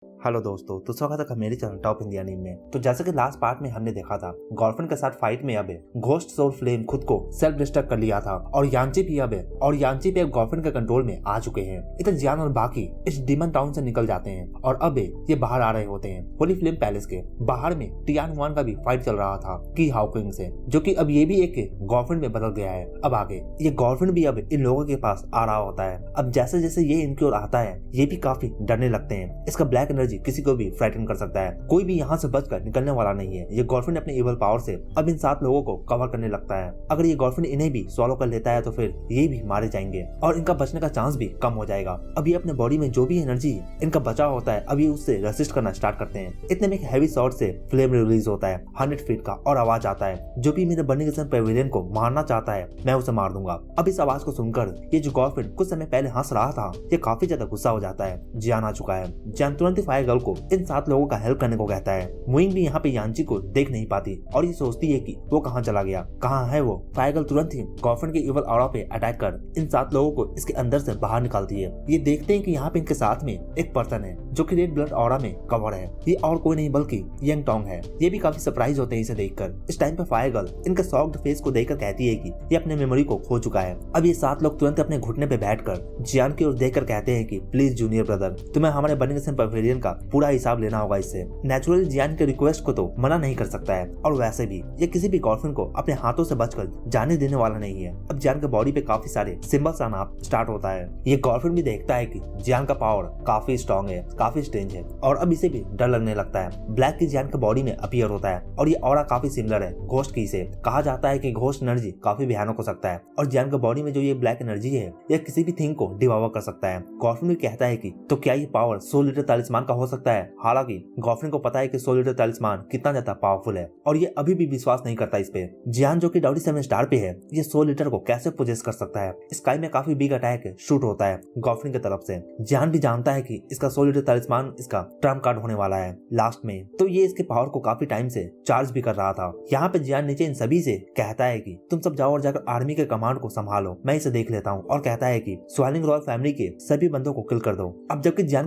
Hello दोस्तों, तो स्वागत है मेरे चैनल टॉप इंडिया नीम में। तो जैसे कि लास्ट पार्ट में हमने देखा था, गर्लफ्रेंड के साथ फाइट में अब घोस्ट सोल फ्लेम खुद को सेल्फ डिस्ट्रक्ट कर लिया था और यांची भी अब गर्लफ्रेंड के कंट्रोल में आ चुके हैं। इधर जियान और बाकी इस डीमन टाउन से निकल जाते हैं और अब ये बाहर आ रहे होते हैं होली फ्लेम पैलेस के बाहर में। टियान हुआन का भी फाइट चल रहा था की हाउकिंग से, जो कि अब ये भी एक गर्लफ्रेंड में बदल गया है। अब आगे ये गर्लफ्रेंड भी अब इन लोगों के पास आ रहा होता है। अब जैसे जैसे ये इनकी ओर आता है, ये भी काफी डरने लगते हैं। इसका ब्लैक एनर्जी किसी को भी फ्राइटन कर सकता है। कोई भी यहाँ से बचकर निकलने वाला नहीं है। ये गर्लफ्रेंड अपने इवल पावर से अब इन 7 लोगों को कवर करने लगता है। अगर ये गर्लफ्रेंड इन्हें भी सॉल्व कर लेता है तो फिर ये भी मारे जाएंगे और इनका बचने का चांस भी कम हो जाएगा। अब ये अपने बॉडी में जो भी एनर्जी इनका बचा होता है, अभी उससे रेसिस्ट करना स्टार्ट करते हैं। इतने में एक हैवी शॉट से फ्लेम रिलीज होता है 100 फीट का और आवाज आता है, जो भी मेरे बर्निंग सन पेविलियन को मारना चाहता है मैं उसे मार दूंगा। अब इस आवाज को सुनकर ये जो गर्लफ्रेंड कुछ समय पहले हंस रहा था, ये काफी ज्यादा गुस्सा हो जाता है। जियान आ चुका है। जियान तुरंत ही फायर गर्ल को इन 7 लोगों का हेल्प करने को कहता है। मुइंग भी यहाँ पे यांची को देख नहीं पाती और ये सोचती है कि वो कहाँ चला गया, कहाँ है वो। फायर गर्ल तुरंत ही गर्लफ्रेंड के इवल ऑरा पे अटैक कर इन 7 लोगों को इसके अंदर से बाहर निकालती है। ये देखते हैं कि यहाँ पे इनके साथ में एक पर्सन है जो कि रेड ब्लड ऑरा में कवर है। ये और कोई नहीं बल्कि यंग टोंग है। ये भी काफी सरप्राइज होते हैं इसे देखकर। इस टाइम पे फायर गर्ल इनके सॉफ्ट फेस को देखकर कहती है कि ये अपने मेमोरी को खो चुका है। अब ये 7 लोग तुरंत अपने घुटने पे बैठकर जियान की ओर देखकर कहते हैं कि प्लीज जूनियर ब्रदर, तुम्हें हमारे बर्निंग सन पेविलियन का पूरा हिसाब लेना होगा इससे। नेचुरली जियान के रिक्वेस्ट को तो मना नहीं कर सकता है और वैसे भी ये किसी भी गर्लफ्रेंड को अपने हाथों से बचकर जाने देने वाला नहीं है। अब जियान के बॉडी पे काफी सारे सिंबल्स आना स्टार्ट होता है। ये गर्लफ्रेंड भी देखता है कि जियान का पावर काफी स्ट्रॉन्ग है, काफी स्ट्रेंज है और अब इसे भी डर लगने लगता है। ब्लैक की जियान के बॉडी में अपीयर होता है और ये ऑरा काफी सिमिलर है घोस्ट की से। कहा जाता है कि घोस्ट एनर्जी काफी भयानक हो सकता है और जियान के बॉडी में जो ये ब्लैक एनर्जी है, यह किसी भी थिंग को डिवावर कर सकता है। गर्लफ्रेंड भी कहता है कि तो क्या ये पावर 100 लीटर तालिस्मान का हो सकता है। हालांकि गर्लफ्रेंड को पता है कि 100 लीटर तालिस्मान कितना ज्यादा पावरफुल है और ये अभी भी विश्वास नहीं करता इस पे। जियान जो कि डाउडी 7 स्टार पे है, ये 100 लीटर को कैसे पोजेस कर सकता है। स्काई में काफी बिग अटैक शूट होता है गर्लफ्रेंड की तरफ से। जियान भी जानता है कि इसका 100 लीटर तालिस्मान इसका ट्रम्प कार्ड होने वाला है लास्ट में, तो ये इसके पावर को काफी टाइम से चार्ज भी कर रहा था। यहाँ पे जियान नीचे इन सभी से कहता है कि तुम सब जाओ और जाकर आर्मी के कमांड को संभालो, मैं इसे देख लेता हूँ। और कहता है कि स्वालिंग रॉयल फैमिली के सभी बंदों को किल कर दो। अब जबकि जियान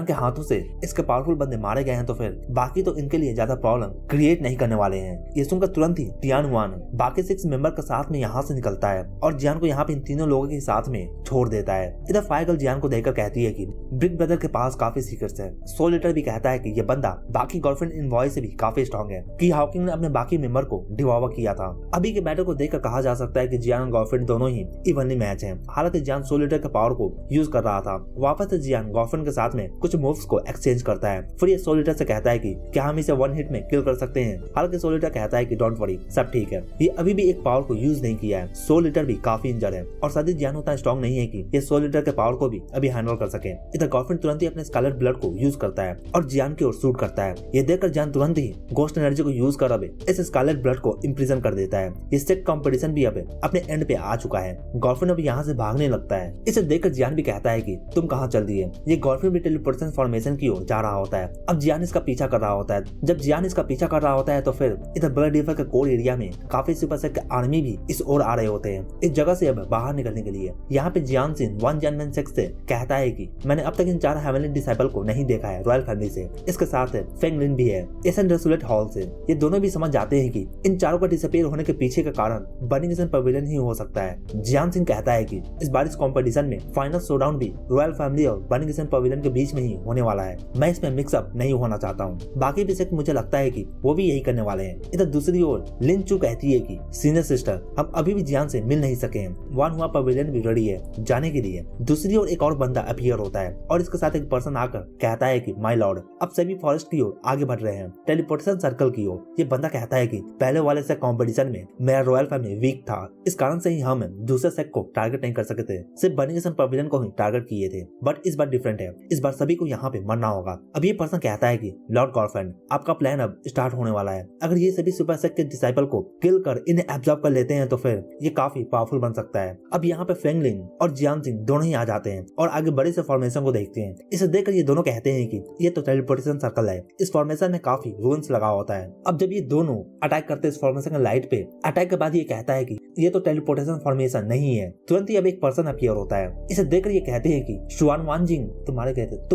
के हाथों से इसके पावरफुल बंदे मारे गए हैं, तो फिर बाकी तो इनके लिए ज्यादा प्रॉब्लम क्रिएट नहीं करने वाले हैं। ये सुनकर तुरंत ही टियान हुआन बाकी 6 मेंबर के साथ में यहाँ से निकलता है और जियान को यहाँ पे इन तीनों लोगों के साथ में छोड़ देता है। इधर फायर गर्ल जियान को देखकर कहती है कि बिग ब्रदर के पास काफी सीक्रेट्स है। 100 लीटर भी कहता है कि ये बंदा बाकी गर्लफ्रेंड इनवॉय से भी काफी स्ट्रॉन्ग है कि हाउकिंग ने अपने बाकी मेंबर को डिवॉवर किया था। अभी के बैटल को देखकर कहा जा सकता है कि जियान और गर्लफ्रेंड दोनों ही इवनली मैच है। हालांकि जियान 100 लीटर के पावर को यूज कर रहा था। वापस से जियान गर्लफ्रेंड के साथ में कुछ मूव्स को एक्सचेंज करता है। फिर ये 100 लीटर से कहता है कि क्या हम इसे 1 हिट में किल कर सकते हैं। हालांकि 100 लीटर कहता है कि डोंट वरी, सब ठीक है। ये अभी भी एक पावर को यूज नहीं किया है। 100 लीटर भी काफी इंजर्ड है और शायद जियान उतना स्ट्रॉन्ग नहीं है कि ये 100 लीटर के पावर को भी अभी हैंडल कर सके। इधर गर्लफ्रेंड तुरंत ही अपने स्कारलेट ब्लड को यूज करता है और जियान की ओर शूट करता है। ये देखकर जियान तुरंत ही घोस्ट एनर्जी को यूज कर अब इस स्कारलेट ब्लड को इम्प्रिजन कर देता है। ये सेक्ट कंपटीशन भी अब अपने एंड पे आ चुका है। गर्लफ्रेंड अब यहाँ से भागने लगता है। इसे देखकर जियान भी कहता है कि तुम कहाँ चल दिए। ये गर्लफ्रेंड भी टेलीपोर्टेशन फॉर्मेशन की ओर जा रहा होता है। अब जियान इसका पीछा कर रहा होता है। जब जियान इसका पीछा कर रहा होता है तो फिर इधर ब्लड रिवर के कोर एरिया में काफी सुपर सेक्ट आर्मी भी इस ओर आ रहे होते हैं इस जगह से अब बाहर निकलने के लिए। यहाँ पे जियान सिन वन जनमैन सेक्ट से कहता है कि मैंने अब तक इन 4 हेवनली डिसाइपल को नहीं देखा है रॉयल फैमिली से। इसके साथ फेंगलिन भी है एसन रेसुलेट हॉल से। ये दोनों भी समझ जाते हैं कि इन चारों का डिसअपीयर होने के पीछे का कारण बर्निंग सन पेविलियन ही हो सकता है। जियान सिंह कहता है कि इस बार इस कॉम्पिटिशन में फाइनल शोडाउन भी रॉयल फैमिली और बर्निंग सन पेविलियन के बीच में ही होने वाला है। मैं इसमें मिक्सअप नहीं होना चाहता हूँ। बाकी भी सेक्ट मुझे लगता है कि वो भी यही करने वाले हैं। इधर दूसरी ओर लिन चू कहती है कि सीनियर सिस्टर, हम अभी भी जियान से मिल नहीं सके हैं। वन हुआ पेविलियन भी रेडी है जाने के लिए। दूसरी ओर एक और बंदा अपीयर होता है और इसके साथ एक पर्सन आकर कहता है कि माय लॉर्ड, अब सभी फॉरेस्ट की ओर आगे बढ़ रहे हैं, टेलीपोर्टेशन सर्कल की ओर। ये बंदा कहता है कि पहले वाले से कंपटीशन में मेरा रॉयल फैमिली वीक था, इस कारण से ही हम दूसरे सेक्ट को टारगेट नहीं कर सके थे, सिर्फ बर्निंग सन पेविलियन को ही टारगेट किए थे। बट इस बार डिफरेंट है, इस बार सभी को यहाँ पे मरना होगा। अब ये पर्सन कहता है कि लॉर्ड गर्लफ्रेंड, आपका प्लान अब स्टार्ट होने वाला है। अगर ये सभी सुपर सेक्ट के डिसाइपल को किल कर इन्हें एब्जॉर्ब कर लेते हैं तो फिर ये काफी पावरफुल बन सकता है। अब यहाँ पे फेंगलिन और जियान सिंह दोनों ही आ जाते हैं और आगे बड़े से फॉर्मेशन को देखते हैं। इसे देखकर ये दोनों कहते हैं कि ये तो टेलीपोर्टेशन सर्कल है। इस फॉर्मेशन में काफी रून्स लगा होता है। अब जब ये दोनों अटैक करते हैं इस फॉर्मेशन के लाइट पे, अटैक के बाद ये कहता है कि ये तो टेलीपोर्टेशन फॉर्मेशन नहीं है। तुरंत ही अब एक पर्सन अपीयर होता है। इसे देखकर ये कहते हैं कि शुआन वानजिंग,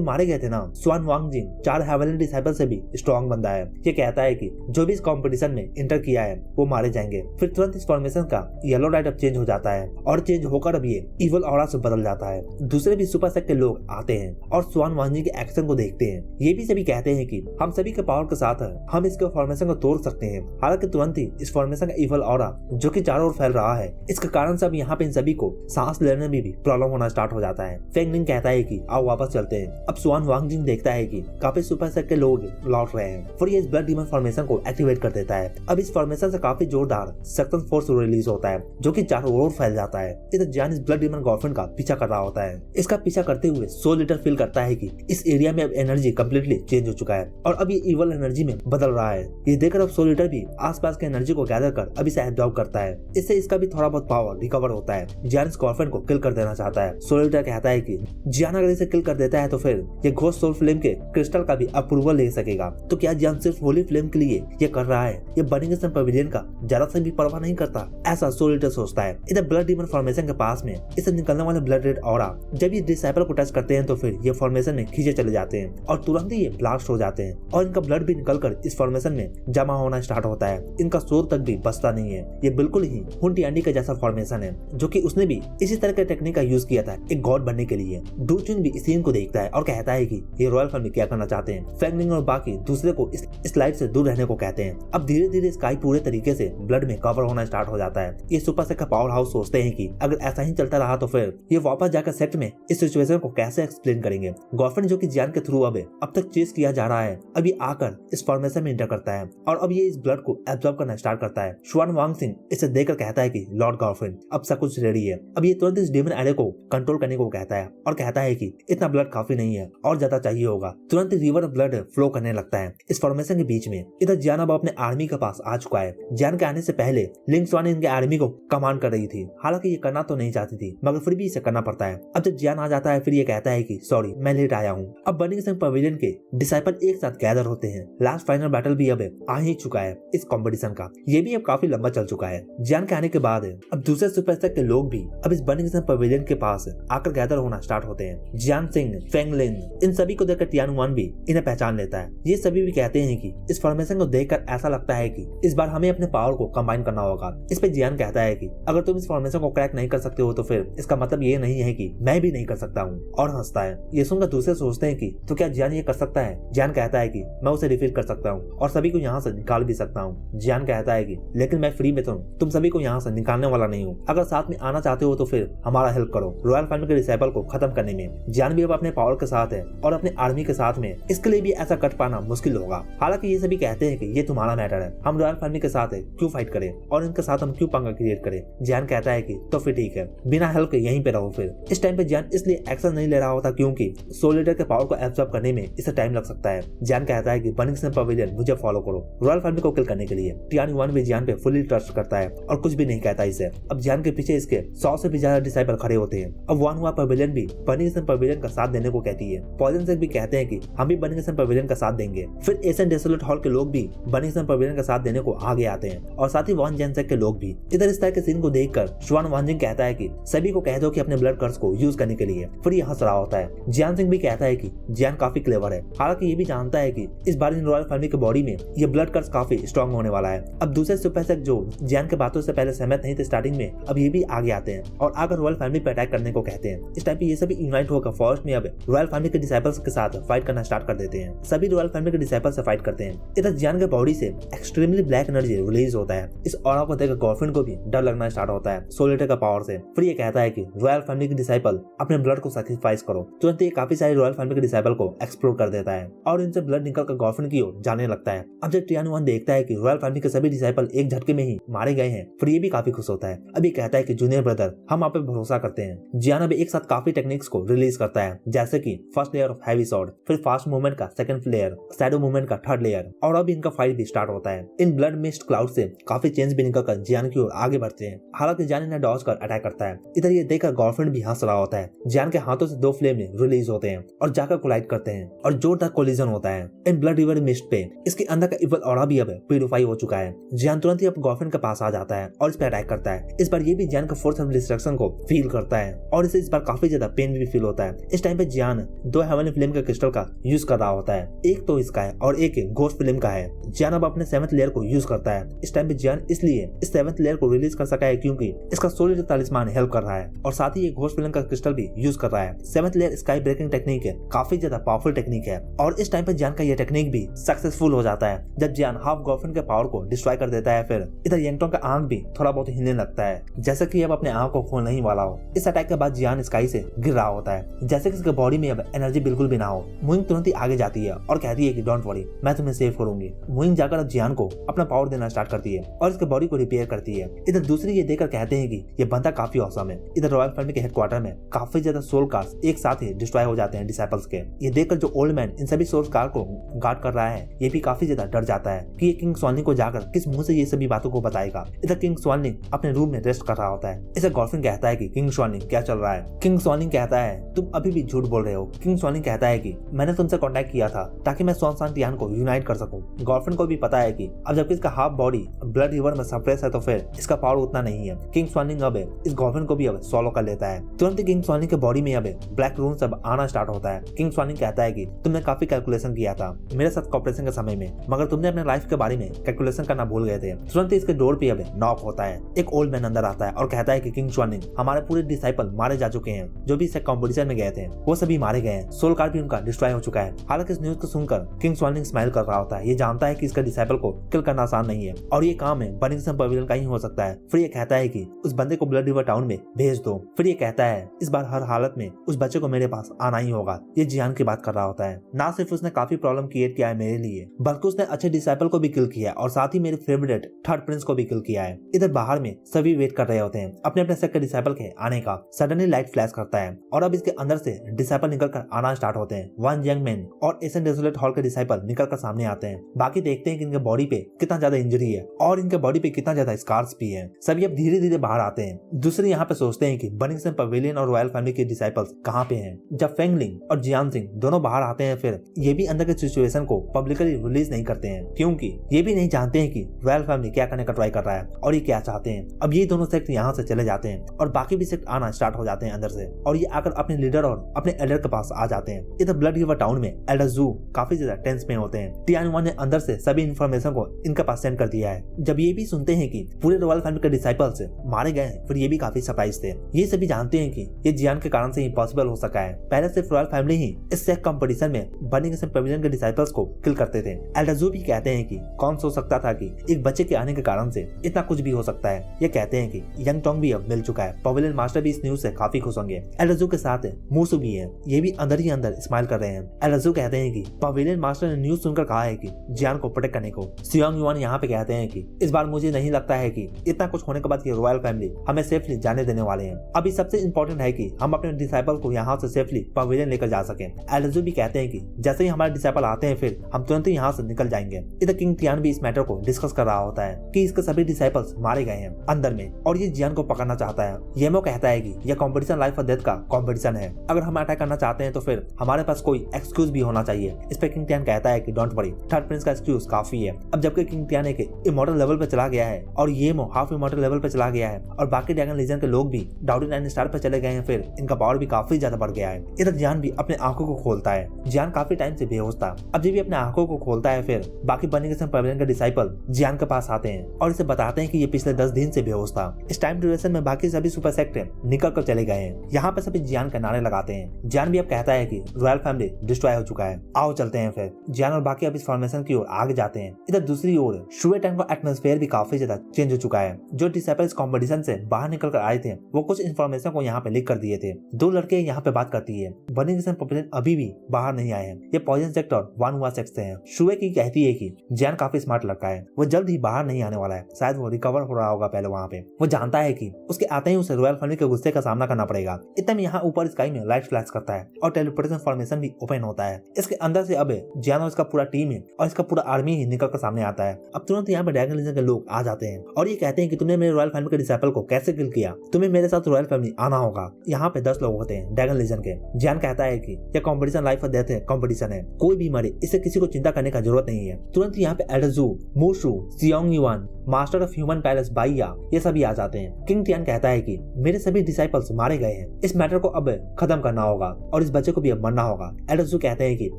तुम मारे गए थे ना। स्वान वांगजिन 4 हेवनली डिसाइपल से भी स्ट्रॉन्ग बंदा है। ये कहता है कि जो भी इस कंपटीशन में इंटर किया है वो मारे जाएंगे। फिर तुरंत इस फॉर्मेशन का येलो लाइट अब चेंज हो जाता है और चेंज होकर अब ये इवल ऑरा से बदल जाता है। दूसरे भी सुपर सेट के लोग आते हैं और स्वान वांगजिन के एक्शन को देखते हैं। ये भी सभी कहते हैं कि हम सभी के पावर के साथ हम इसके फॉर्मेशन को तोड़ सकते हैं। हालांकि तुरंत ही इस फॉर्मेशन का इवल ऑरा जो कि चारों ओर फैल रहा है, इसके कारण से अब यहाँ पे इन सभी को सांस लेने में भी प्रॉब्लम होना स्टार्ट हो जाता है। फेंग निंग कहता है कि आओ वापस चलते हैं। अब स्वान वांगजिन देखता है कि काफी सुपर सेट के लोग लौट रहे हैं। फिर ये इस ब्लड डीमन फॉर्मेशन को एक्टिवेट कर देता है। अब इस फॉर्मेशन से काफी जोरदार सक्शन फोर्स रिलीज होता है जो कि चारों ओर फैल जाता है। इधर जियान इस ब्लड डीमन गर्लफ्रेंड का पीछा कर रहा होता है। इसका पीछा करते हुए सोल ईटर फील करता है कि इस एरिया में अब एनर्जी कम्प्लीटली चेंज हो चुका है और अब ये इवल एनर्जी में बदल रहा है। ये देखकर अब सोल ईटर भी आसपास के एनर्जी को गैदर कर अब इसे एब्जॉर्ब करता है। इससे इसका भी थोड़ा बहुत पावर रिकवर होता है। जियान इस गर्लफ्रेंड को किल कर देना चाहता है। सोल ईटर कहता है कि जियान अगर इसे किल कर देता है तो फिर ये घोस्ट सोल फ्लेम के क्रिस्टल का भी अप्रूवल ले सकेगा। तो क्या जियान सिर्फ होली फ्लेम के लिए ये कर रहा है? ये बर्निंग सन पवेलियन का जरा सा भी परवाह नहीं करता, ऐसा सोल ईटर सोचता है। इधर ब्लड डीमन फॉर्मेशन के पास में इसे निकलने वाले ब्लड रेड ऑरा जब ये डिसाइपल को टच करते हैं तो फिर ये फॉर्मेशन में खींचे चले जाते हैं और तुरंत ही ये ब्लास्ट हो जाते हैं और इनका ब्लड भी निकलकर इस फॉर्मेशन में जमा होना स्टार्ट होता है। इनका शोर तक भी बचता नहीं है। ये बिल्कुल ही हुन टियानी का जैसा फॉर्मेशन है जो कि उसने भी इसी तरह के टेक्निक का यूज किया था एक गॉड बनने के लिए। डू चुन भी इस सीन को देखता है और कहता है कि ये रॉयल फैमिली क्या करना चाहते हैं। फेंग निंग और बाकी दूसरे को इस लाइट से दूर रहने को कहते हैं। अब धीरे धीरे स्काई पूरे तरीके से ब्लड में कवर होना स्टार्ट हो जाता है। ये सुपर सेट का पावर हाउस सोचते हैं कि अगर ऐसा ही चलता रहा तो फिर ये वापस जाकर सेट में इस सिचुएशन को कैसे एक्सप्लेन करेंगे। गर्लफ्रेंड जो कि जियान के थ्रू अब तक चेस किया जा रहा है, अभी आकर इस फॉर्मेशन में इंटर करता है और अब ये इस ब्लड को एब्जॉर्ब करना स्टार्ट करता है। स्वान वांगजिन इसे देखकर कहता है कि लॉर्ड गर्लफ्रेंड अब सब कुछ रेडी है। अब ये तुरंत इस डेमन एरे को कंट्रोल करने को कहता है और कहता है कि इतना ब्लड काफी नहीं है और ज्यादा चाहिए होगा। तुरंत रिवर ब्लड फ्लो करने लगता है इस फॉर्मेशन के बीच में। इधर जियान अब अपने आर्मी के पास आ चुका है। जियान के आने से पहले लिंग स्वान इनके आर्मी को कमांड कर रही थी। हालांकि ये करना तो नहीं चाहती थी मगर फिर भी इसे करना पड़ता है। अब जब जियान आ जाता है फिर ये कहता है कि सॉरी मैं लेट आया हूँ। अब बर्निंग सन पवेलियन के डिसाइपल एक साथ गैदर होते हैं। लास्ट फाइनल बैटल भी अब आ ही चुका है इस कंपटीशन का। ये भी अब काफी लंबा चल चुका है। जियान के आने के बाद अब दूसरे सुपर सेट के लोग भी अब इस बर्निंग सन पवेलियन के पास आकर गैदर होना स्टार्ट होते हैं। जियान सिंह, फेंग लिन, इन सभी को देखकर टियान वन भी इन्हें पहचान लेता है। ये सभी भी कहते हैं कि इस फॉर्मेशन को देखकर ऐसा लगता है कि इस बार हमें अपने पावर को कंबाइन करना होगा। इस पे जियान कहता है कि अगर तुम इस फॉर्मेशन को क्रैक नहीं कर सकते हो तो फिर इसका मतलब ये नहीं है कि मैं भी नहीं कर सकता हूँ, और हंसता है। ये सुनकर दूसरे सोचते हैं कि तो क्या जियान ये कर सकता है? जियान कहता है कि मैं उसे रिफिल कर सकता हूँ और सभी को यहाँ से निकाल भी सकता हूँ। जियान कहता है कि लेकिन मैं फ्री में तुम सभी को यहाँ से निकालने वाला नहीं हूँ। अगर साथ में आना चाहते हो तो फिर हमारा हेल्प करो रॉयल फैमिली के डिसाइपल को खत्म करने में। जियान भी अब अपने पावर के साथ है और अपने आर्मी के साथ में, इसके लिए भी ऐसा कट पाना मुश्किल होगा। हालांकि ये सभी कहते हैं कि ये तुम्हारा मैटर है, हम रॉयल फैमिली के साथ क्यों फाइट करें और इनके साथ हम क्यों पंगा क्रिएट करें। जियान कहता है कि तो फिर ठीक है, बिना हेल्प के यहीं पे रहो। फिर इस टाइम पे जियान इसलिए एक्शन नहीं ले रहा होता क्योंकि सोल ईटर के पावर को एब्जॉर्ब करने में इसे टाइम लग सकता है। जियान कहता है कि बर्निंग सन पवेलियन मुझे फॉलो करो रॉयल फैमिली को किल करने के लिए। टियान वन भी जियान पे फुली ट्रस्ट करता है और कुछ भी नहीं कहता इसे। अब जियान के पीछे इसके 100 से भी ज्यादा डिसाइपल खड़े होते हैं। अब वन हुआ पवेलियन भी बर्निंग सन पवेलियन का साथ देने को कहती है। पॉइजन से भी कहते हैं कि हम भी बर्निंग सन पवेलियन का साथ देंगे। फिर एशियन डेसोलेट हॉल के लोग भी बर्निंग सन पवेलियन का साथ देने को आगे आते हैं और साथ ही वॉन जेनसेक के लोग भी। इधर इस तरह के सीन को देखकर स्वान वांगजिन कहता है कि सभी को कह दो कि अपने ब्लड कर्स को यूज करने के लिए। फिर ये हंस रहा होता है। जियान सिंह भी कहता है कि जियान काफी क्लेवर है। हालांकि ये भी जानता है कि इस बार इन रॉयल फैमिली के बॉडी में ये ब्लड कर्स काफी स्ट्रॉन्ग होने वाला है। अब दूसरे सुपर सेट जो जियान के बातों से पहले सहमत नहीं थे स्टार्टिंग में, अब ये भी आगे आते हैं और आकर रॉयल फैमिली पे अटैक करने को कहते हैं। इस टाइम पे ये सभी यूनाइट होकर फॉरेस्ट में अब रॉयल फैमिली के डिसाइपल्स के साथ फाइट करना स्टार्ट कर देते हैं। सभी रॉयल फैमिली के डिसाइपल्स से फाइट करते हैं। इधर जियान के बॉडी से एक्सट्रीमली ब्लैक एनर्जी रिलीज होता है। इस ऑरा को देखकर गर्लफ्रेंड को भी डर लगना स्टार्ट होता है सोल ईटर का पावर से। फिर ये कहता है कि रॉयल फैमिली के डिसाइपल अपने ब्लड को सैक्रिफाइस करो। तुरंत ये काफी सारे रॉयल फैमिली के डिसाइपल को एक्सप्लोर कर देता है और इनसे ब्लड निकलकर गर्लफ्रेंड की ओर जाने लगता है। अब जब टियान वन देखता है कि रॉयल फैमिली के सभी डिसाइपल एक झटके में ही मारे गए हैं, फिर ये भी काफी खुश होता है। अभी कहता है कि जूनियर ब्रदर हम आप पे भरोसा करते हैं। जियान अभी एक साथ काफी टेक्निक्स को रिलीज करता है, जैसे कि first layer of heavy sword, फिर फास्ट मूवमेंट का सेकंड लेयर, शैडो मूवमेंट का थर्ड लेयर, और अब इनका फाइट भी स्टार्ट होता है। इन ब्लड मिस्ट क्लाउड से काफी चेंज भी निकलकर जियान की ओर आगे बढ़ते हैं। हालांकि जियान इन्हें डॉज कर अटैक करता है। इधर ये देखकर गर्लफ्रेंड भी हंस रहा होता है। जियान के हाथों से 2 फ्लेम रिलीज होते हैं और जाकर कोलाइड करते हैं और जोरदार कोलिजन होता है इन ब्लड रिवर मिस्ट पे। इसके अंदर का इवल ऑरा भी अब प्यूरिफाई हो चुका है। जियान तुरंत ही अब गर्लफ्रेंड के पास आ जाता है और इस पे अटैक करता है। इस बार ये भी जियान का फोर्स ऑफ डिस्ट्रक्शन को फील करता है और इसे इस बार काफी ज्यादा पेन भी फील होता है। इस टाइम पे जियान दो हेवनली फ्लेम के क्रिस्टल का यूज कर रहा होता है। एक तो इसका है और एक घोस्ट फ्लेम का है। जियान अब अपने 7th लेयर को यूज करता है। इस टाइम पे जियान इसलिए इस 7th लेयर को रिलीज कर सका है क्योंकि इसका सोलिड तालिस्मान हेल्प कर रहा है और साथ ही ये घोस्ट फ्लेम का क्रिस्टल भी यूज कर रहा है। 7th layer sky breaking technique है, काफी ज्यादा पावरफुल टेक्निक है और इस टाइम पे जियान का ये टेक्निक भी सक्सेसफुल हो जाता है जब जियान हाफ गर्लफ्रेंड के पावर को डिस्ट्रॉय कर देता है। फिर इधर यंगटोंग का आंख भी थोड़ा बहुत हिलने लगता है जैसे कि अब अपने आंख को खोलने ही वाला हो। इस अटैक के बाद जियान स्काई से गिर रहा होता है जैसे कि इसके बॉडी में अब एनर्जी बिल्कुल भी ना हो। मुइंग तुरंत ही आगे जाती है और कहती है कि डोंट वरी, मैं तुम्हें सेव करूंगी। मुइंग जाकर अब जियान को अपना पावर देना स्टार्ट करती है और इसके बॉडी को रिपेयर करती है। इधर दूसरी ये देखकर कहते हैं कि ये बंदा काफी औसम है। इधर रॉयल फैमिली के हेडक्वार्टर में काफी ज्यादा सोल कार्स एक साथ ही डिस्ट्रॉय हो जाते हैं डिसाइपल्स के। ये देखकर जो ओल्ड मैन इन सभी सोल कार को गार्ड कर रहा है ये भी काफी ज्यादा डर जाता है कि ये किंग स्वानलिंग को जाकर किस मुंह से ये सभी बातों को बताएगा। इधर किंग स्वानलिंग अपने रूम में रेस्ट कर रहा होता है। इसे गर्लफ्रेंड कहता है कि किंग स्वानलिंग क्या चल रहा है। किंग स्वानलिंग कहता है तुम अभी भी झूठ बोल रहे हो। किंग स्वानलिंग कहता है कि मैंने तुमसे कांटेक्ट किया था ताकि मैं स्वान टियान को यूनाइट कर सकूं। गर्लफ्रेंड को भी पता है कि अब जबकि इसका हाफ बॉडी ब्लड रिवर में सप्रेस है तो फिर इसका पावर उतना नहीं है। किंग स्वानलिंग अब इस गर्लफ्रेंड को भी अब सॉलो कर लेता है। तुरंत ही किंग स्वानलिंग के बॉडी में अब ब्लैक रून सब आना स्टार्ट होता है। किंग स्वानलिंग कहता है कि तुमने काफी कैलकुलेशन किया था मेरे साथ कॉपरेशन के समय में, मगर तुमने अपने लाइफ के बारे में कैलकुलेशन करना भूल गए थे। तुरंत ही इसके डोर पे अब नॉक होता है। एक ओल्ड मैन अंदर आता है और कहता है कि किंग स्वानलिंग हमारे पूरे डिसाइपल मारे जा चुके हैं। जो भी इससे कॉम्पिटिशन में गए थे वो सभी मारे गए हैं। सोल कार्ड भी उनका डिस्ट्रॉय हो चुका है। हालांकि इस न्यूज को सुनकर किंग स्वानलिंग स्माइल कर रहा होता है। ये जानता है कि इसका डिसाइपल को किल करना आसान नहीं है और ये काम है बर्निंगटन पवेलियन का ही हो सकता है। फिर ये कहता है कि उस बंदे को ब्लड रिवर टाउन में भेज दो। फिर ये कहता है इस बार हर हालत में उस बच्चे को मेरे पास आना ही होगा। ये जियान की बात कर रहा होता है। ना सिर्फ उसने काफी प्रॉब्लम क्रिएट किया है मेरे लिए, बल्कि उसने अच्छे डिसाइपल को भी किल किया और साथ ही मेरे फेवरेट थर्ड प्रिंस को भी किल किया है। इधर बाहर में सभी वेट कर रहे होते हैं अपने अपने सेक्टर डिसाइपल के आने का। सडनली लाइट फ्लैश करता है और अब इसके अंदर से डिसाइपल निकल कर आना स्टार्ट होते हैं। वन यंग मैन और एसन डेसोलेट हॉल के डिसाइपल निकल कर सामने आते हैं। बाकी देखते हैं कि इनके बॉडी पे कितना ज्यादा इंजरी है और इनके बॉडी पे कितना ज्यादा स्कार्स भी है। सभी अब धीरे धीरे बाहर आते हैं। दूसरे यहाँ पे सोचते हैं कि बर्निंगटन पवेलियन और रॉयल फैमिली के डिसाइपल्स कहाँ पे हैं। जब फेंगलिंग और जियान सिंह दोनों बाहर आते हैं फिर ये भी अंदर के सिचुएशन को पब्लिकली रिलीज नहीं करते हैं क्योंकि ये भी नहीं जानते हैं कि रॉयल फैमिली क्या करने का ट्राई कर रहा है और ये क्या चाहते हैं। अब ये दोनों सेक्ट यहाँ से चले जाते हैं और बाकी भी सेक्ट आना स्टार्ट हो जाते हैं अंदर से और ये आकर अपने लीडर और अपने एल्डर के पास आ जाते हैं। इधर ब्लड रिवर टाउन में एल्डर जू काफी ज्यादा टेंस में होते हैं। टियान ने अंदर से सभी इन्फॉर्मेशन को इनके पास सेंड कर दिया है। जब ये भी सुनते हैं कि पूरे रॉयल फैमिली के डिसाइपल्स मारे गए हैं फिर ये भी काफी सरप्राइज थे। ये सभी जानते हैं कि ये जियान के कारण से ही पॉसिबल हो सका है। पहले सिर्फ रॉयल फैमिली ही इस सेक्ट कंपटीशन में बर्निंगटन पवेलियन के डिसाइपल्स को किल करते थे। एल्डर जू भी कहते हैं कि कौन सोच सकता था कि एक बच्चे के आने के कारण से इतना कुछ भी हो सकता है। ये कहते हैं कि यंगटोंग भी अब मिल चुका है। पवेलियन मास्टर भी इस न्यूज से काफी खुश होंगे। एल्डर जू के साथ मूसू भी है। ये भी अंदर ही अंदर स्माइल कर रहे हैं। एल्डर जू कहते हैं कि पवेलियन मास्टर ने न्यूज सुनकर कहा है कि जियान को प्रोटेक्ट करने को। सियोंग युआन यहाँ पे कहते हैं कि इस बार मुझे नहीं लगता है कि इतना कुछ होने के बाद ये रॉयल फैमिली हमें सेफली जाने देने वाले हैं। अभी सबसे इम्पोर्टेंट है कि हम अपने डिसाइपल को यहाँ से सेफली पवेलियन लेकर जा सके। एल्डर जू भी कहते हैं कि जैसे ही हमारे डिसाइपल आते हैं फिर हम तुरंत ही यहाँ से निकल जाएंगे। इधर किंग टियान भी इस मैटर को डिस्कस कर रहा होता है कि इसके सभी डिसाइपल्स मारे गए हैं अंदर में और ये जियान को पकड़ना चाहता है। येमो कहता है कि यह कंपटीशन लाइफ और डेथ का कंपटीशन है। अगर हम अटैक करना चाहते हैं तो फिर हमारे पास कोई एक्सक्यूज भी होना चाहिए। इस पे किंग टियान कहता है कि डोंट वरी, थर्ड प्रिंस का एक्सक्यूज काफी है। अब जबकि किंग टियान एक इमॉर्टल लेवल पे चला गया है और येमो हाफ इमॉर्टल लेवल पे चला गया है और बाकी ड्रैगन लीजन के लोग भी डाउडी 9 स्टार पे चले गए हैं फिर इनका पावर भी काफी ज्यादा बढ़ गया है। इधर जियान भी अपने आंखों को खोलता है। जियान काफी टाइम से बेहोश था। अब जब भी अपने आंखों को खोलता है फिर बाकी बर्निंगटन पवेलियन के डिसाइपल जियान के पास आते हैं और इसे बताते हैं कि ये पिछले 10 दिन से बेहोश था। इस टाइम ड्यूरेशन में बाकी सभी सुपर सेक्टर निकल कर चले गए हैं। यहाँ पे सभी जियान के नारे लगाते हैं। जियान भी अब कहता है कि रॉयल फैमिली डिस्ट्रॉय हो चुका है, आओ चलते हैं। फिर जियान और बाकी अब इस फॉर्मेशन की ओर आगे जाते हैं। इधर दूसरी ओर शुए टैंक का एटमॉस्फेयर भी काफी ज्यादा चेंज हो चुका है। जो डिसाइपल्स कॉम्पिटिशन से बाहर निकल कर आए थे वो कुछ इन्फॉर्मेशन को यहाँ पे लिख कर दिए थे। दो लड़के यहाँ पे बात करती है। बर्निंगटन पवेलियन अभी भी बाहर नहीं आए हैं। ये पॉइजन सेक्टर और वानुआ सेक्ट से हैं। शुए की कहती है कि जियान काफी स्मार्ट लड़का है, वो जल्द ही बाहर नहीं आने वाला है, शायद वो रिकवर हो रहा होगा पहले वहाँ पे। वो जानता है कि उसके आते ही उसे रॉयल फैमिली के गुस्से का सामना करना पड़ेगा। इतने में यहाँ ऊपर स्काई में लाइट फ्लैश करता है और टेलीपोर्टेशन फॉर्मेशन भी ओपन होता है। इसके अंदर से अब जियान और इसका पूरा टीम है और इसका पूरा आर्मी ही निकल कर सामने आता है। अब तुरंत यहाँ पे ड्रैगन लीजन के लोग आ जाते हैं और ये कहते हैं कि तुमने मेरे रॉयल फैमिली के डिसाइपल को कैसे किल किया, तुम्हें मेरे साथ रॉयल फैमिली आना होगा। यहाँ पे 10 लोग होते हैं ड्रैगन लीजन के। जियान कहता है कि यह कंपटीशन लाइफ और डेथ है, कंपटीशन है, कोई भी मरे इससे किसी को चिंता करने का जरूरत नहीं है। तुरंत यहाँ पे elder Zu, Mushu, Xiong Yuan, master of human palace बाइया ये सभी आ जाते हैं। किंग टियान कहता है कि मेरे सभी डिसाइपल्स मारे गए हैं, इस मैटर को अब खत्म करना होगा और इस बच्चे को भी अब मरना होगा। एल्डर कहते हैं कि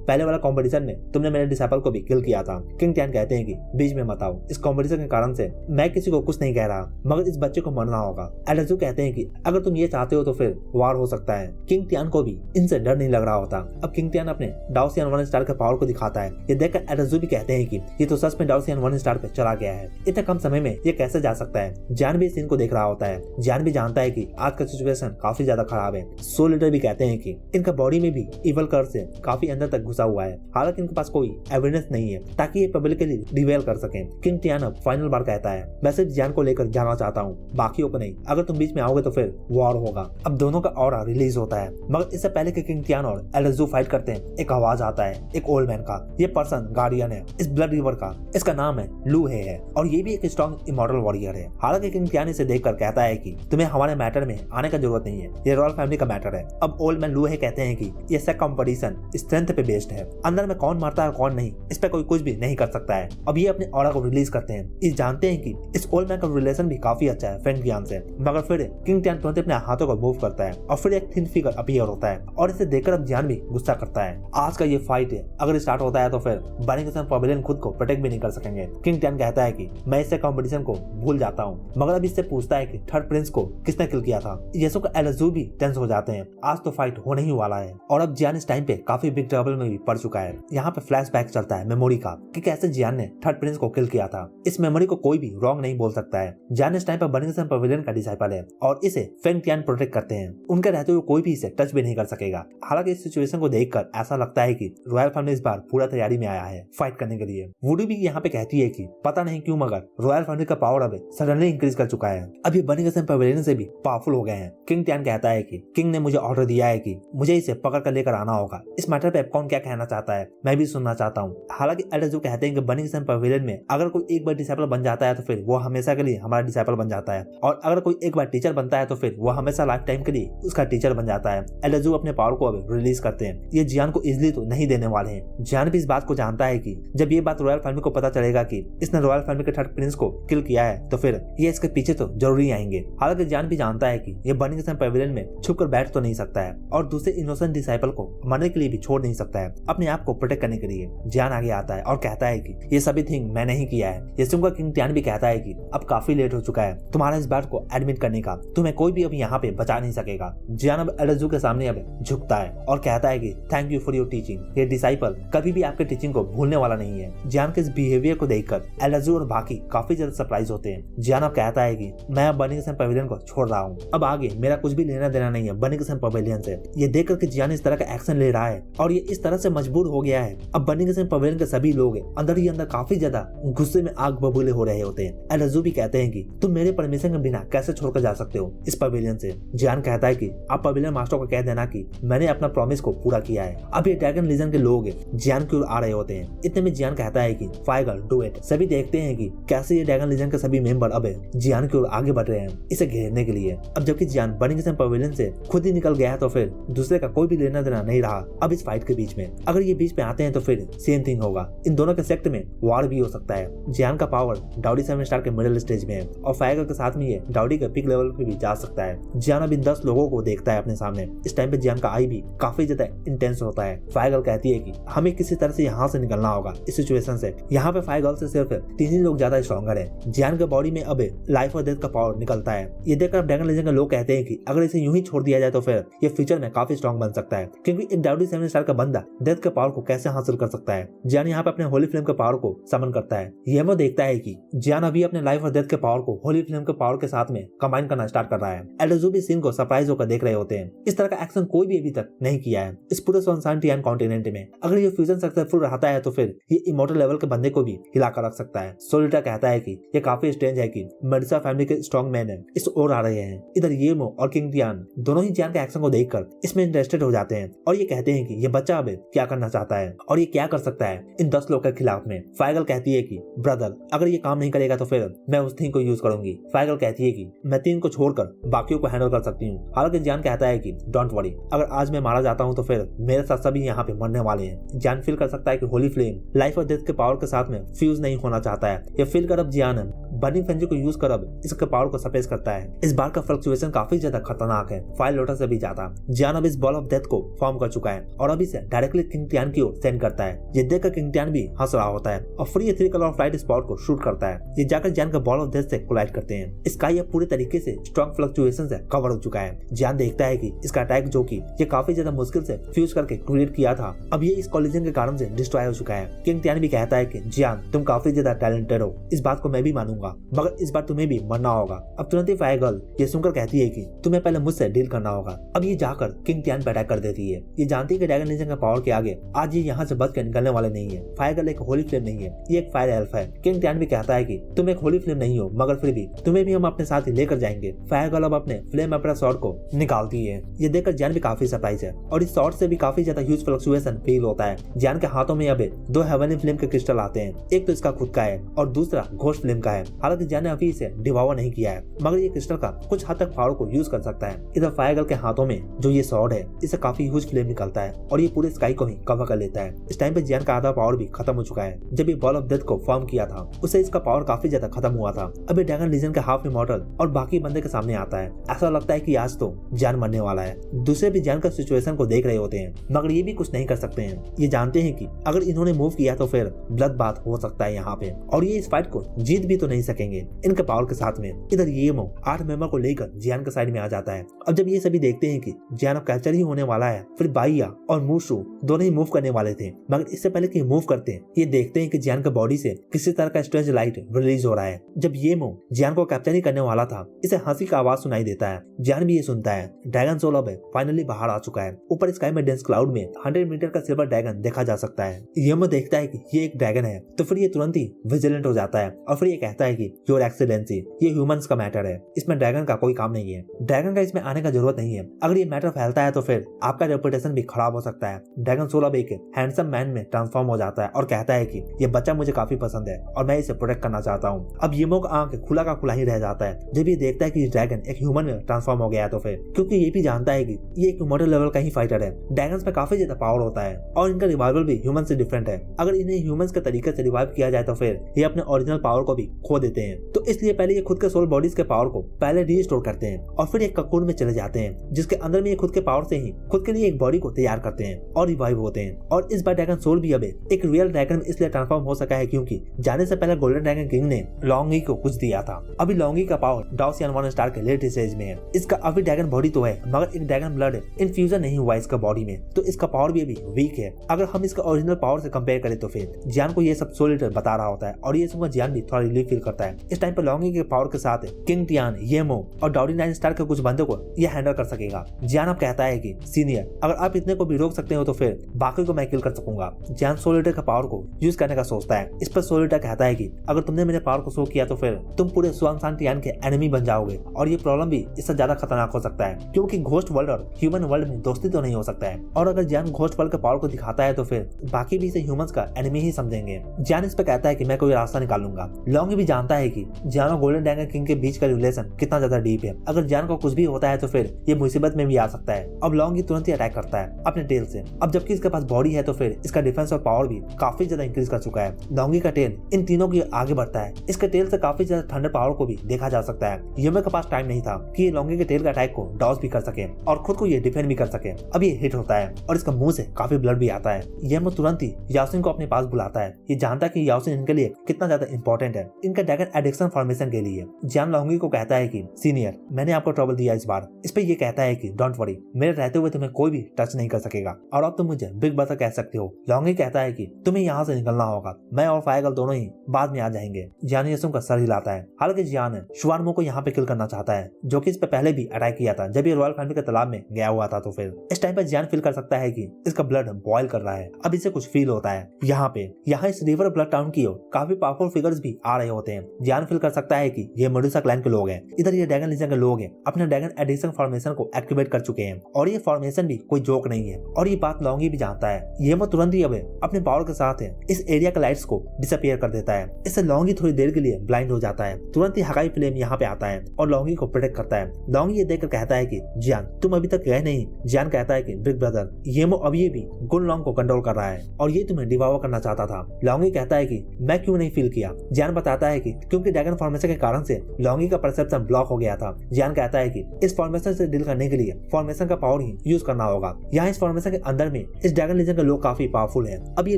पहले वाला कॉम्पिटिशन में तुमने मेरे डिसाइपल को भी किल किया था। किंग टियान कहते हैं कि बीच में मत आओ, इस कॉम्पिटिशन के कारण से मैं किसी को कुछ नहीं कह रहा, मगर इस बच्चे को मरना होगा। एल्डर कहते हैं कि अगर तुम ये चाहते हो तो फिर वार हो सकता है। किंग टियान को भी इनसे डर नहीं लग रहा होता। अब किंग टियान अपने डाओसियन 1 स्टार के पावर को दिखाता है। ये देखकर एल्डर भी कहते हैं कि ये तो सच में डाओसियन 1 स्टार पे चला गया है, इतने कम समय में ये कैसे जा सकता है। जान भी इस सीन को देख रहा होता है। जान भी जानता है कि आज का सिचुएशन काफी ज्यादा खराब है। सोल लीडर भी कहते हैं कि इनका बॉडी में भी इवल कर्स से काफी अंदर तक घुसा हुआ है, हालांकि इनके पास कोई एविडेंस नहीं है ताकि ये पब्लिकली रिवील कर सके। किंग टियान अब फाइनल बार कहता है, वैसे जान को लेकर जाना चाहता हूँ, बाकियों को नहीं, अगर तुम बीच में आओगे तो फिर वॉर होगा। अब दोनों का ऑरा रिलीज होता है, मगर इससे पहले कि किंग टियान और एल्डर फाइट करते हैं, एक आवाज आता है एक ओल्ड मैन का। ये पर्सन गार्डियन है इस ब्लड रिवर का, इसका नाम है लू है और ये भी एक स्ट्रॉन्ग इमॉर्टल वॉरियर है। हालांकि किंग टियान इसे देखकर कहता है कि तुम्हें हमारे मैटर में आने का जरूरत नहीं है, ये रॉयल फैमिली का मैटर है। अब ओल्ड मैन लू है कहते हैं कि ये सेक कंपटीशन स्ट्रेंथ पे बेस्ड है, अंदर में कौन मरता है कौन नहीं, इस पे कोई कुछ भी नहीं कर सकता है। अब ये अपने ऑरा को रिलीज करते हैं। ये जानते हैं कि इस ओल्ड मैन का रिलेशन भी काफी अच्छा है फेंग जियान से, मगर फिर किंग टियान तुरंत अपने हाथों को मूव करता है और फिर एक थिन फिगर अपीयर होता है और इसे देखकर अब जियान भी गुस्सा करता है। आज का ये फाइट है अगर स्टार्ट होता है तो फिर बर्निंग सन पवेलियन खुद को प्रोटेक्ट भी नहीं कर सकेंगे। किंग टियान कहता है कि मैं इससे कंपटीशन को भूल जाता हूँ, मगर अब इससे पूछता है कि थर्ड प्रिंस को किसने किल किया था। ये सब एल्डर भी टेंस हो जाते हैं, आज तो फाइट होने ही वाला है। और अब जियान इस टाइम पे काफी बिग ट्रबल में भी पड़ चुका है। यहाँ पे फ्लैशबैक चलता है मेमोरी का कि कैसे जियान ने थर्ड प्रिंस को किल किया था। इस मेमोरी को कोई भी रॉन्ग नहीं बोल सकता है। जियान इस टाइम पर बर्निंग सन पवेलियन का डिसाइपल है और इसे फेंग टियान प्रोटेक्ट करते हैं। उनके रहते हुए कोई भी इसे टच भी नहीं कर सकेगा। हालांकि इस सिचुएशन को देखकर ऐसा लगता है कि रॉयल फैमिली इस बार पूरा तैयारी में आया है फाइट करने के लिए। वुडी भी यहाँ पे कहती है कि पता नहीं क्यों मगर रॉयल फैमिली का पावर अब सडनली इंक्रीज कर चुका है, अब ये बर्निंग सन पवेलियन से भी पावरफुल हो गए हैं। किंग टियान कहता है कि किंग ने मुझे ऑर्डर दिया है कि मुझे इसे पकड़ कर लेकर आना होगा। इस मैटर पे कौन क्या कहना चाहता है मैं भी सुनना चाहता हूँ। हालांकि एल्डर कहते हैं कि बर्निंग सन पवेलियन में अगर कोई एक बार डिसाइपल बन जाता है तो फिर वो हमेशा के लिए हमारा डिसाइपल बन जाता है, और अगर कोई एक बार टीचर बनता है तो फिर वो हमेशा लाइफ टाइम के लिए उसका टीचर बन जाता है। एल्डर अपने पावर को अब रिलीज करते हैं। ये जियान को इजिली तो नहीं देने वाले हैं। जियान भी इस बात को जानता है कि जब ये बात रॉयल फैमिली को पता चलेगा कि इसने रॉयल फैमिली के थर्ड प्रिंस को किल किया है तो फिर ये इसके पीछे तो जरूर ही आएंगे। हालांकि जियान भी जानता है कि ये बर्निंग सन पवेलियन में छुप कर बैठ तो नहीं सकता है और दूसरे इनोसेंट डिसाइपल को मरने के लिए भी छोड़ नहीं सकता है। अपने आप को प्रोटेक्ट करने के लिए जियान आगे आता है और कहता है कि ये सभी थिंग मैं नहीं किया है। ये सुनकर किंग टियान भी कहता है कि अब काफी लेट हो चुका है तुम्हारा इस बात को एडमिट करने का, तुम्हें कोई भी अब यहाँ पे बचा नहीं सकेगा। जियान अब एल्डर के सामने अब झुकता है और कहता है कि thank you for your teaching. ये डिसाइपल कभी भी आपके टीचिंग को भूलने वाला नहीं है। जियान के इस बिहेवियर को देखकर एल्डर और बाकी काफी ज्यादा सरप्राइज होते हैं। जियान अब कहता है कि मैं अब बर्निंग सन पवेलियन को छोड़ रहा हूँ, अब आगे मेरा कुछ भी लेना देना नहीं है बर्निंग सन पवेलियन से। ये देखकर कि जियान इस तरह का एक्शन ले रहा है और ये इस तरह से मजबूर हो गया है, अब बर्निंग सन पवेलियन के सभी लोग अंदर ही अंदर काफी ज्यादा गुस्से में आग बबूले हो रहे होते हैं। एल्डर भी कहते हैं कि तुम मेरे परमिशन के बिना कैसे छोड़कर जा सकते हो इस पवेलियन से। जियान कहता है कि आप पवेलियन मास्टर को कह देना कि मैंने अपना प्रॉमिस को पूरा किया है। अब ये ड्रैगन लीजन के लोग जियान की ओर आ रहे होते हैं। इतने में जियान कहता है कि फाइगर डू इट। सभी देखते हैं कि कैसे ये ड्रैगन लीजन के सभी मेंबर अब जियान की ओर आगे बढ़ रहे हैं इसे घेरने के लिए। अब जबकि जियान बर्निंग सन पवेलियन से खुद ही निकल गया है तो फिर दूसरे का कोई भी लेना देना नहीं रहा अब इस फाइट के बीच में। अगर ये बीच में आते हैं तो फिर सेम थिंग होगा, इन दोनों के सेक्ट में वॉर भी हो सकता है। जियान का पावर डाउडी 7 स्टार के मिडिल स्टेज में है और फाइगर के साथ में ये डाउडी के पिक लेवल पे भी जा सकता है। जियान अब इन 10 लोगों को देखता है अपने सामने। इस टाइम पे जियान का आई भी काफी ज्यादा इंटेंस होता है। फाइगर कहती है कि हमें किसी तरह से यहाँ से निकलना होगा इस सिचुएशन से। यहाँ पे फाइगर से सिर्फ 3 ही लोग ज्यादा स्ट्रॉन्गर है। जियान के बॉडी में अब लाइफ और डेथ का पावर निकलता है। ये देखकर ड्रैगन लीजन के लोग कहते हैं कि अगर इसे यूं ही छोड़ दिया जाए तो फिर ये फ्यूचर में काफी स्ट्रॉन्ग बन सकता है, क्योंकि एक डाउडी 7 स्टार का बंदा डेथ के पावर को कैसे हासिल कर सकता है। जियान यहाँ पे अपने होली फ्लेम के पावर को समन करता है। येमो देखता है कि जियान अभी अपने लाइफ और डेथ के पावर को होली फ्लेम के पावर के साथ में कंबाइन करना स्टार्ट कर रहा है। एल्डर भी सीन को सरप्राइज होकर देख रहे होते हैं। इस तरह का एक्शन कोई भी अभी तक नहीं किया है इस पूरे सनशाइन टियान कॉन्टिनेंट में। अगर ये फ्यूजन सक्सेसफुल रहता है तो फिर ये इमोर्टल लेवल के बंदे को भी हिला कर रख सकता है। सोलिटा कहता है कि ये काफी स्ट्रेंज है कि मेडिसा फैमिली के स्ट्रॉन्ग मैन है इस ओर आ रहे हैं। इधर येमो और किंग टियान दोनों ही जियान के एक्शन को देखकर इसमें इंटरेस्टेड हो जाते हैं और ये कहते हैं कि ये बच्चा अब क्या करना चाहता है और ये क्या कर सकता है इन 10 लोग के खिलाफ में। फाइगल कहती है कि ब्रदर अगर ये काम नहीं करेगा तो फिर मैं उस थिंग को यूज करूंगी। फाइगल कहती है कि मैं 3 को छोड़कर बाकियों को हैंडल कर सकती हूँ। हालांकि जियान कहता है कि डोंट वरी, अगर आज मैं मारा जाता हूँ तो फिर मेरे साथ सभी यहाँ पे मरने वाले हैं। जियान फील कर सकता है कि होली फ्लेम लाइफ और डेथ के पावर के साथ में फ्यूज नहीं होना चाहता है। ये फील कर अब जियान बर्निंग फ्रेंजी को यूज कर अब इसके पावर को सप्रेस करता है। इस बार का फ्लक्चुएशन काफी ज्यादा खतरनाक है, फायर लोटस से भी ज्यादा। जियान अब इस बॉल ऑफ डेथ को फॉर्म कर चुका है और अब इसे डायरेक्टली किंग टियान की ओर सेंड करता है। ये देखकर किंग टियान भी हंस रहा होता है और फिर ये 3 कलर ऑफ लाइट स्पॉट को शूट करता है। ये जाकर जियान का बॉल ऑफ डेथ से कोलाइड करते हैं। स्काई अब पूरे तरीके से स्ट्रॉन्ग फ्लक्चुएशन से कवर हो चुका है। जियान देखता है कि इसका अटैक जो कि ये काफी ज्यादा मुश्किल से फ्यूज करके क्रिएट किया था, अब ये इस कॉलिजन के कारण से डिस्ट्रॉय हो चुका है। किंग टियान भी कहता है कि जियान तुम काफी ज्यादा टैलेंटेड हो, इस बात को मैं भी मानूंगा, मगर इस बार तुम्हें भी मरना होगा। अब तुरंत ही फायर गर्ल ये सुनकर कहती है कि तुम्हें पहले मुझसे डील करना होगा। अब ये जाकर किंग टियान पे अटैक कर देती है। ये जानती है कि ड्रैगन लीजन के पावर के आगे आज ये यहाँ से बच के निकलने वाले नहीं है। फायर गर्ल एक होली फ्लेम नहीं है, ये एक फायर एल्फ है। किंग टियान भी कहता है कि तुम एक होली फ्लेम नहीं हो, मगर फिर भी तुम्हें भी हम अपने साथ ही लेकर जाएंगे। फायर गर्ल अब अपने फ्लेम अपना शॉर्ट को निकालती है। ये देखकर जियान भी काफी सरप्राइज है और इस शॉर्ट से भी काफी ज्यादा ह्यूज फ्लक्चुएशन फील होता है। जियान के हाथों में अब 2 हेवनली फ्लेम के क्रिस्टल आते हैं, एक तो इसका खुद का है और दूसरा घोस्ट फ्लेम का है। हालांकि जियान ने अभी इसे डिवावर नहीं किया है, मगर ये क्रिस्टल का कुछ हद तक पावर को यूज कर सकता है। इधर फायर गर्ल के हाथों में जो ये शॉर्ट है, इससे काफी ह्यूज फ्लेम निकलता है और ये पूरे स्काई को ही कवर कर लेता है। इस टाइम पे जियान का आधा पावर भी खत्म हो चुका है। जब ये बॉल ऑफ डेथ को फॉर्म किया था, उससे इसका पावर काफी ज्यादा खत्म हुआ था। अभी ड्रैगन लीजन के हाफ इमॉर्टल और बाकी बंदे के सामने आता है। ऐसा लगता है कि आज तो जियान मरने वाला है। दूसरे भी जियान का सिचुएशन को देख रहे होते हैं, मगर ये भी कुछ नहीं कर सकते हैं। ये जानते हैं कि अगर इन्होंने मूव किया तो फिर ब्लड बात हो सकता है यहाँ पे, और ये इस फाइट को जीत भी तो नहीं सकेंगे इनके पावर के साथ में। इधर येमो 8 मेंबर को लेकर जियान के साइड में आ जाता है। अब जब ये सभी देखते हैं कि जियान अब कैप्चर ही होने वाला है, फिर बाइया और मूशु दोनों ही मूव करने वाले थे, मगर इससे पहले कि मूव करते हैं ये देखते हैं कि जियान के बॉडी से किसी तरह का स्ट्रेंज लाइट रिलीज हो रहा है। जब येमो जियान को कैप्चर ही करने वाला था, इसे हंसी का आवाज सुनाई देता है। जियान भी ये सुनता है। ड्रैगन सोल अब फाइनली बाहर आ चुका है। ऊपर स्काई में डेंस क्लाउड में 100 मीटर का सिल्वर ड्रैगन देखा जा सकता है। येमो देखता है कि ये एक ड्रैगन है, तो फिर ये तुरंत ही विजिलेंट हो जाता है और फिर ये कहता है कि योर एक्सीलेंसी, ये ह्यूमंस का मैटर है, इसमें ड्रैगन का कोई काम नहीं है। ड्रैगन का इसमें आने का जरूरत नहीं है। अगर ये मैटर फैलता है तो फिर आपका रेपुटेशन भी खराब हो सकता है। ड्रैगन सोल अब एक हैंडसम मैन में ट्रांसफॉर्म हो जाता है और कहता है कि ये बच्चा मुझे काफी पसंद है और मैं इसे प्रोटेक्ट करना चाहता हूँ। अब येमो का आंख खुला का खुला ही रह जाता है जब ये देखता है कि ड्रैगन एक ह्यूमन में ट्रांसफॉर्म हो गया है। तो फिर क्योंकि ये भी जानता है कि ये एक इमॉर्टल लेवल का ही फाइटर है, ड्रैगन्स में काफी ज्यादा पावर होता है और इनका रिवाइवल भी ह्यूमन से डिफरेंट है। अगर इन्हें ह्यूमंस के तरीके से रिवाइव किया जाए तो फिर ये अपने ओरिजिनल पावर को भी खो देते हैं। तो इसलिए पहले ये खुद के सोल बॉडीज के पावर को पहले रीस्टोर करते हैं और फिर एक ककून में चले जाते हैं, जिसके अंदर में ये खुद के पावर से ही खुद के लिए एक बॉडी को तैयार करते हैं और रिवाइव होते हैं। और इस बार ड्रैगन सोल भी अब एक रियल ड्रैगन में इसलिए ट्रांसफॉर्म हो सका है क्योंकि जाने से पहले गोल्डन ड्रैगन किंग ने लॉन्गी को कुछ दिया था। अभी लॉन्गी का पावर डाओसियन 1 स्टार के लेट स्टेज में है। इसका अभी ड्रैगन बॉडी तो है, मगर एक ड्रैगन ब्लड इन्फ्यूजन नहीं हुआ इसका बॉडी में, तो इसका पावर भी अभी वीक है। अगर हम इसका ओरिजिनल पावर से कंपेयर करें तो फिर जियान को ये सब सोल ईटर बता रहा होता है और ये सुनकर जियान भी थोड़ा रिलीफ फील करता है। इस टाइम पर लॉन्गी के पावर के साथ किंग टियान, येमो और डाउडी 9 स्टार के कुछ बंदों को ये हैंडल कर सकेगा। जियान अब कहता है कि सीनियर अगर आप इतने को भी रोक सकते हो तो फिर बाकी को मैं किल कर सकूंगा। जियान सोल ईटर के पावर को यूज करने का सोचता है। इस पर सोल ईटर कहता है कि अगर तुमने मेरे पावर को शो किया तो फिर तुम पूरे स्वांगसान टियान के एनिमी बन जाओगे और ये प्रॉब्लम भी इससे ज्यादा खतरनाक हो सकता है क्योंकि घोस्ट वर्ल्ड और ह्यूमन वर्ल्ड में दोस्ती तो नहीं हो सकता है। और अगर जियान घोस्ट वर्ल्ड के पावर को दिखाता है तो फिर बाकी भी इसे ह्यूमंस का एनिमी ही समझेंगे। जियान इस पे कहता है कि मैं कोई रास्ता निकालूंगा। लॉन्गी भी जानता है कि जियान और गोल्डन ड्रैगन किंग के बीच का रिलेशन कितना ज्यादा डीप है। अगर जियान को कुछ भी होता है तो फिर ये मुसीबत में भी आ सकता है। अब लॉन्गी तुरंत ही अटैक करता है अपने टेल से। अब जबकि इसके पास बॉडी है तो फिर इसका डिफेंस और पावर भी काफी ज्यादा इंक्रीज कर चुका है। लॉन्गी का टेल इन तीनों की आगे बढ़ता है। इसके टेल से काफी ज्यादा थंडर पावर को भी देखा जा सकता है। येमो के पास टाइम नहीं था कि ये लॉन्गी के टेल का अटैक को डॉज भी कर सके और खुद को ये डिफेंड भी कर सके। अब ये हिट होता है और इसका मुंह से काफी ब्लड भी आता है। येमो तुरंत ही याओसिन को अपने पास बुलाता है। ये जानता है कि याओसिन इनके लिए कितना ज्यादा इंपॉर्टेंट है इनका ड्रैगन एडिक्शन फॉर्मेशन के लिए। जियान लॉन्गी को कहता है कि सीनियर मैंने आपको ट्रबल दिया इस बार। इस पे ये कहता है कि डोंट वरी, मेरे रहते हुए तुम्हें कोई भी टच नहीं कर सकेगा और अब तुम मुझे बिग ब्रदर कह सकते हो। लॉन्गी कहता है कि तुम्हें यहाँ से निकलना होगा, मैं और फायर गर्ल दोनों ही बाद में आ जाएंगे। जियान ये सुनकर सर हिलाता है। हालांकि जियान शुआनमो को यहाँ पे किल करना चाहता है जो कि इस पे पहले भी अटैक किया था जब ये रॉयल फैमिली के तालाब में गया हुआ था। तो फिर इस टाइम पे जियान फील कर सकता है कि इसका ब्लड बॉयल कर रहा है। अब इसे कुछ फील होता है। यहाँ इस रिवर ब्लड टाउन की ओर काफी पावरफुल फिगर्स भी आ रहे होते हैं। जियान फील कर सकता है कि ये मेडुसा क्लैन के लोग हैं। इधर ये ड्रैगन लीजन के लोग हैं अपने ड्रैगन एडिक्शन फॉर्मेशन को एक्टिवेट कर चुके हैं और ये फॉर्मेशन भी कोई जोक नहीं है और ये बात लॉन्गी भी जानता है। येमो तुरंत ही अब अपने पावर के साथ इस एरिया के लाइट्स को डिसअपियर कर देता है। इससे लॉन्गी थोड़ी देर के लिए ब्लाइंड हो जाता है। तुरंत ही हकाई फ्लेम यहाँ पे आता है और लॉन्गी को प्रोटेक्ट करता है। लॉन्गी ये देखकर कहता है कि जियान तुम अभी तक गए नहीं। जियान कहता है कि बिग ब्रदर येमो अभी भी गुनलॉन्ग को कंट्रोल कर रहा है और ये तुम्हें डिवावर करना चाहता था। लॉन्गी कहता है कि मैं क्यों नहीं फील किया। जियान बताता है कि कि क्योंकि ड्रैगन फॉर्मेशन के कारण से लॉन्गी का परसेप्शन ब्लॉक हो गया था। जियान कहता है कि इस फॉर्मेशन से डील करने के लिए फॉर्मेशन का पावर ही यूज करना होगा। यहाँ इस फॉर्मेशन के अंदर में इस ड्रैगन लीजन के लोग काफी पावरफुल है। अब ये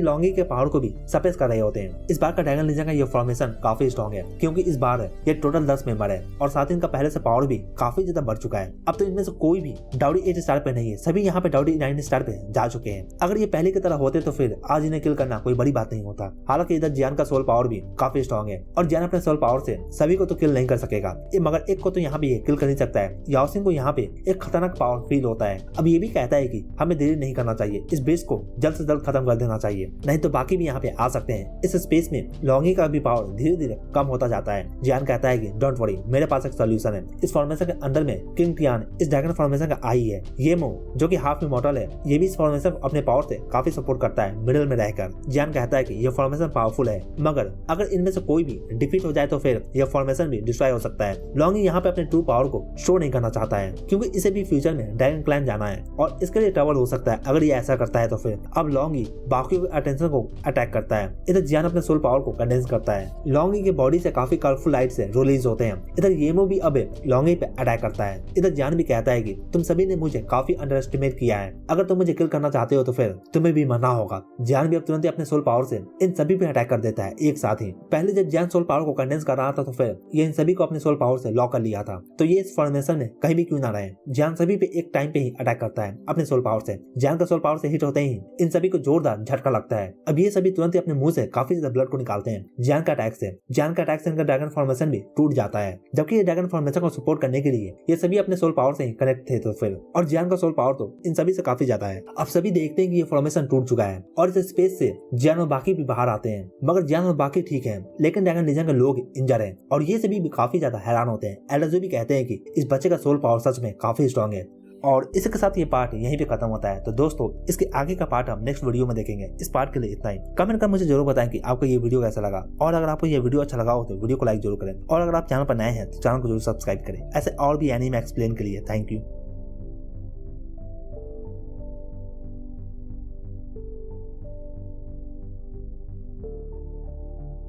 लॉन्गी के पावर को भी सप्रेस कर रहे होते हैं। इस बार का ड्रैगन लीजन का ये फॉर्मेशन काफी स्ट्रॉन्ग है क्योंकि इस बार ये टोटल 10 मेंबर है और साथ ही इनका पहले से पावर भी काफी ज्यादा बढ़ चुका है। अब तो इनमें से कोई भी डाउडी 8 स्टार पे नहीं है, सभी यहाँ पे डाउडी 9 स्टार पे जा चुके हैं। अगर ये पहले की तरह होते तो फिर आज इन्हें किल करना कोई बड़ी बात नहीं होता। हालांकि इधर जियान का सोल पावर भी काफी स्ट्रॉन्ग है और जियान अपने सोल पावर से सभी को तो किल नहीं कर सकेगा, मगर एक को तो यहाँ पे किल कर नहीं सकता है। याओसिंग को यहाँ पे एक खतरनाक पावर फील होता है। अब ये भी कहता है कि हमें देरी नहीं करना चाहिए, इस बेस को जल्द से जल्द खत्म कर देना चाहिए, नहीं तो बाकी भी यहाँ पे आ सकते हैं। इस स्पेस में लॉन्गी का भी पावर धीरे धीरे कम होता जाता है। जियान कहता है कि डोंट वरी, मेरे पास एक सोल्यूशन है। इस फॉर्मेशन के अंदर में किंग टियान इस ड्रैगन फॉर्मेशन का आई है। ये मो जो कि हाफ इमॉर्टल है, ये भी इस फॉर्मेशन अपने पावर से काफी सपोर्ट करता है मिडिल में रहकर। जियान कहता है कि ये फॉर्मेशन पावरफुल है, मगर अगर इनमें से कोई भी डिफीट हो जाए तो फिर यह फॉर्मेशन भी डिस्ट्रॉय हो सकता है। लॉन्गी यहाँ पे अपने ट्रू पावर को शो नहीं करना चाहता है क्योंकि इसे भी फ्यूचर में ड्रैगन क्लैन जाना है और इसके लिए ट्रबल हो सकता है अगर ये ऐसा करता है तो फिर। अब लॉन्गी बाकी के अटेंशन को अटैक करता है। इधर जियान अपने सोल पावर को कंडेंस करता है। लॉन्गी के बॉडी से काफी कलरफुल लाइट से रिलीज होते हैं। इधर येमो भी अब लॉन्गी पे अटैक करता है। इधर जियान भी कहता है कि तुम सभी ने मुझे काफी अंडर एस्टिमेट किया है, अगर तुम मुझे किल करना चाहते हो तो फिर तुम्हें भी मरना होगा। जियान भी अब तुरंत अपने सोल पावर से इन सभी पे अटैक कर देता है एक साथ ही। पहले जब जियान सोल पावर को कंडेंस कर रहा था तो फिर ये इन सभी को अपने सोल पावर से लॉक कर लिया था, तो ये इस फॉर्मेशन में कहीं भी क्यों ना रहे। जियान सभी पे एक टाइम पे ही अटैक करता है अपने सोल पावर से। जियान का सोल पावर से हिट होते ही इन सभी को जोरदार झटका लगता है। अब ये सभी तुरंत ही अपने मुंह से काफी ज्यादा ब्लड को निकालते हैं जियान का अटैक से। जियान का अटैक से इनका ड्रैगन फॉर्मेशन भी टूट जाता है, जबकि ये ड्रैगन फॉर्मेशन को सपोर्ट करने के लिए ये सभी अपने सोल पावर से ही कनेक्ट थे तो फिर। और जियान का सोल पावर तो इन सभी से काफी ज्यादा है। अब सभी देखते हैं कि ये फॉर्मेशन टूट चुका है और इस स्पेस से जियान और बाकी भी बाहर आते हैं, मगर जियान और बाकी ठीक है लेकिन ड्रैगन लीजन के लोग इंजर हैं और ये सभी भी काफी ज्यादा हैरान होते हैं। एल्डरजो भी कहते हैं कि इस बच्चे का सोल पावर सच में काफी स्ट्रॉन्ग है। और इसके साथ ये पार्ट यहीं पे खत्म होता है। तो दोस्तों इसके आगे का पार्ट हम नेक्स्ट वीडियो में देखेंगे। इस पार्ट के लिए इतना ही। कमेंट कर मुझे जरूर बताएं कि आपको ये वीडियो कैसा लगा, और अगर आपको ये वीडियो अच्छा लगा हो तो वीडियो को लाइक जरूर करें, और अगर आप चैनल पर नए हैं तो चैनल को जरूर सब्सक्राइब करें ऐसे और भी एनीमे एक्सप्लेन के लिए। Thank you.